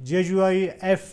JUIF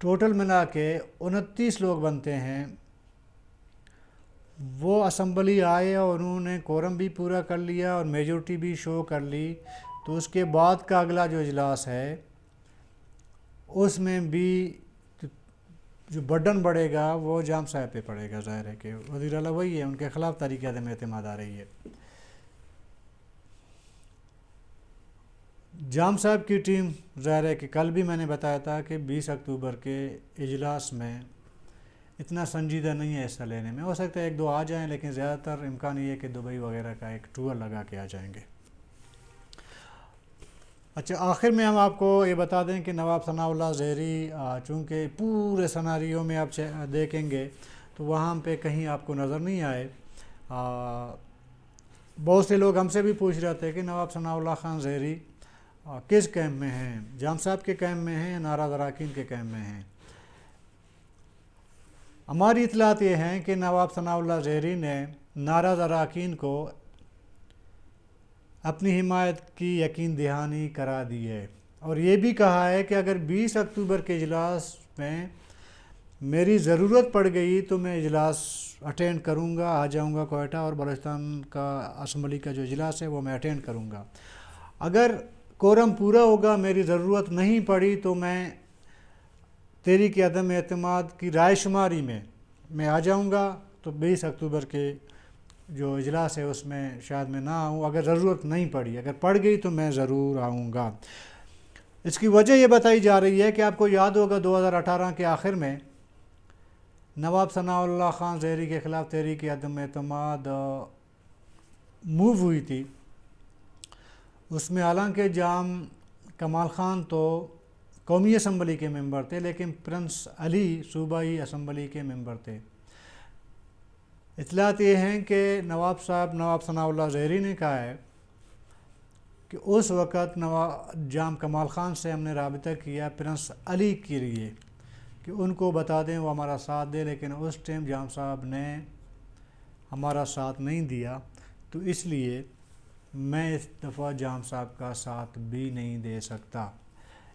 total ملا کے 29 لوگ بنتے ہیں، وہ اسمبلی آئے اور انہوں نے کورم بھی پورا کر لیا اور میجورٹی بھی شو کر لی، تو اس کے بعد کا اگلا جو اجلاس ہے اس میں بھی جو برڈن بڑھے گا وہ جام صاحب پہ پڑے گا۔ ظاہر ہے کہ وزیر اعلیٰ وہی ہے، ان کے خلاف تحریک عدم اعتماد آ رہی ہے۔ جام صاحب کی ٹیم ظاہر ہے کہ کل بھی میں نے بتایا تھا کہ 20 اکتوبر کے اجلاس میں اتنا سنجیدہ نہیں ہے حصہ لینے میں، ہو سکتا ہے ایک دو آ جائیں، لیکن زیادہ تر امکان یہ ہے کہ دبئی وغیرہ کا ایک ٹور لگا کے آ جائیں گے۔ اچھا، آخر میں ہم آپ کو یہ بتا دیں کہ نواب ثناء اللہ زہری چونکہ پورے سناریو میں آپ دیکھیں گے تو وہاں پہ کہیں آپ کو نظر نہیں آئے۔ بہت سے لوگ ہم سے بھی پوچھ رہے تھے کہ نواب ثناء اللہ خان زہری کس کیمپ میں ہیں، جام صاحب کے کیمپ میں ہیں یا ناراض اراکین کے کیمپ میں ہیں۔ ہماری اطلاعات یہ ہیں کہ نواب ثناء اللہ زہری نے ناراض اراکین کو اپنی حمایت کی یقین دہانی کرا دی ہے، اور یہ بھی کہا ہے کہ اگر 20 اکتوبر کے اجلاس میں میری ضرورت پڑ گئی تو میں اجلاس اٹینڈ کروں گا، آ جاؤں گا کوئٹہ، اور بلوچستان کا اسمبلی کا جو اجلاس ہے وہ میں اٹینڈ کروں گا۔ اگر کورم پورا ہوگا، میری ضرورت نہیں پڑی، تو میں تحریک عدم اعتماد کی رائے شماری میں آ جاؤں گا، تو 20 اکتوبر کے جو اجلاس ہے اس میں شاید میں نہ آؤں، اگر ضرورت نہیں پڑی، اگر پڑ گئی تو میں ضرور آؤں گا۔ اس کی وجہ یہ بتائی جا رہی ہے کہ آپ کو یاد ہوگا 2018 کے آخر میں نواب ثناء اللہ خان زہری کے خلاف تحریک عدم اعتماد موو ہوئی تھی، اس میں حالانکہ جام کمال خان تو قومی اسمبلی کے ممبر تھے، لیکن پرنس علی صوبائی اسمبلی کے ممبر تھے۔ اطلاعات یہ ہیں کہ نواب ثناء اللہ زہری نے کہا ہے کہ اس وقت جام کمال خان سے ہم نے رابطہ کیا پرنس علی کے لیے کہ ان کو بتا دیں وہ ہمارا ساتھ دے، لیکن اس ٹائم جام صاحب نے ہمارا ساتھ نہیں دیا، تو اس لیے میں اس دفعہ جام صاحب کا ساتھ بھی نہیں دے سکتا۔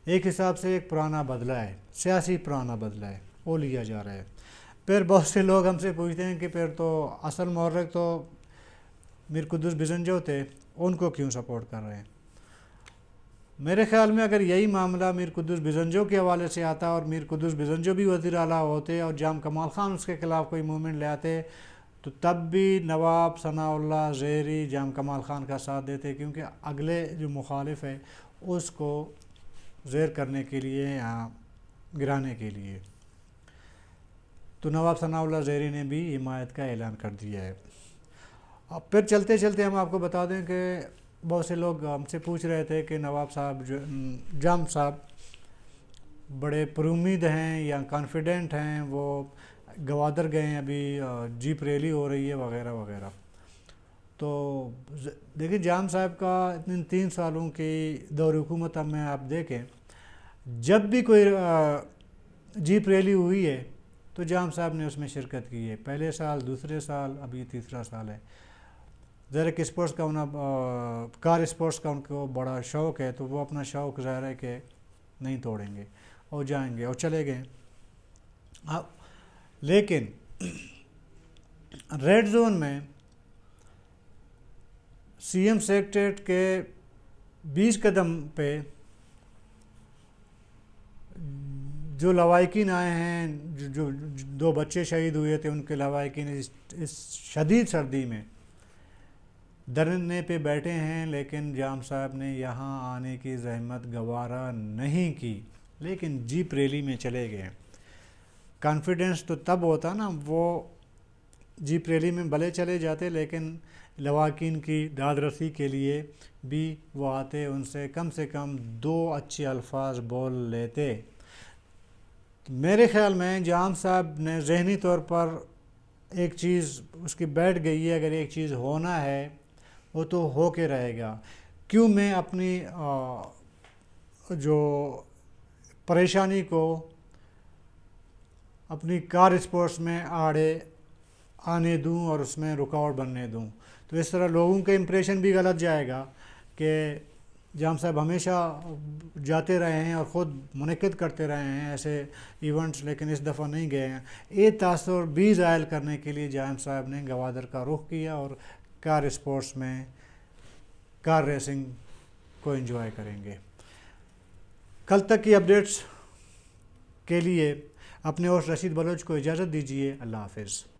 ایک حساب سے ایک پرانا بدلہ ہے، سیاسی پرانا بدلہ ہے، وہ لیا جا رہا ہے۔ پھر بہت سے لوگ ہم سے پوچھتے ہیں کہ پھر تو اصل محرک تو میر قدس بزنجو تھے، ان کو کیوں سپورٹ کر رہے ہیں؟ میرے خیال میں اگر یہی معاملہ میر قدس بزنجو کے حوالے سے آتا اور میر قدس بزنجو بھی وزیر اعلیٰ ہوتے اور جام کمال خان اس کے خلاف کوئی موومنٹ لے آتے، تو تب بھی نواب ثناء اللہ زہری جام کمال خان کا ساتھ دیتے، کیونکہ اگلے جو مخالف ہے اس کو زیر کرنے کے لیے یا گرانے کے لیے۔ تو نواب ثناء اللہ زہری نے بھی حمایت کا اعلان کر دیا ہے۔ اب پھر چلتے چلتے ہم آپ کو بتا دیں کہ بہت سے لوگ ہم سے پوچھ رہے تھے کہ نواب صاحب جام صاحب بڑے پر امید ہیں یا کانفیڈنٹ ہیں، وہ گوادر گئے ہیں، ابھی جیپ ریلی ہو رہی ہے وغیرہ وغیرہ۔ تو دیکھیں جام صاحب کا ان 3 سالوں کی دور حکومت میں آپ دیکھیں، جب بھی کوئی جیپ ریلی ہوئی ہے تو جام صاحب نے اس میں شرکت کی ہے، پہلے سال، دوسرے سال، ابھی تیسرا سال ہے۔ ظاہر کہ اسپورٹس کا کار اسپورٹس کا ان کو بڑا شوق ہے، تو وہ اپنا شوق ظاہر ہے کہ نہیں توڑیں گے اور جائیں گے اور چلے گئے۔ لیکن ریڈ زون میں سی ایم سیکریٹریٹ کے 20 قدم پہ جو لواحقین آئے ہیں، جو 2 بچے شہید ہوئے تھے، ان کے لواحقین اس شدید سردی میں دھرنے پہ بیٹھے ہیں، لیکن جام صاحب نے یہاں آنے کی زحمت گوارا نہیں کی، لیکن جیپ ریلی میں چلے گئے۔ کانفیڈنس تو تب ہوتا نا، وہ جیپ ریلی میں بھلے چلے جاتے، لیکن لواحقین کی داد رسی کے لیے بھی وہ آتے، ان سے کم 2 اچھے الفاظ بول لیتے۔ میرے خیال میں جام صاحب نے ذہنی طور پر ایک چیز اس کی بیٹھ گئی ہے، اگر ایک چیز ہونا ہے وہ تو ہو کے رہے گا، کیوں میں اپنی جو پریشانی کو اپنی کار اسپورٹس میں آنے دوں اور اس میں رکاوٹ بننے دوں؟ تو اس طرح لوگوں کا امپریشن بھی غلط جائے گا کہ جام صاحب ہمیشہ جاتے رہے ہیں اور خود منعقد کرتے رہے ہیں ایسے ایونٹس، لیکن اس دفعہ نہیں گئے ہیں۔ یہ تاثر بھی ظاہر کرنے کے لیے جام صاحب نے گوادر کا رخ کیا اور کار اسپورٹس میں کار ریسنگ کو انجوائے کریں گے۔ کل تک کی اپڈیٹس کے لیے اپنے ہوسٹ رشید بلوچ کو اجازت دیجیے۔ اللہ حافظ۔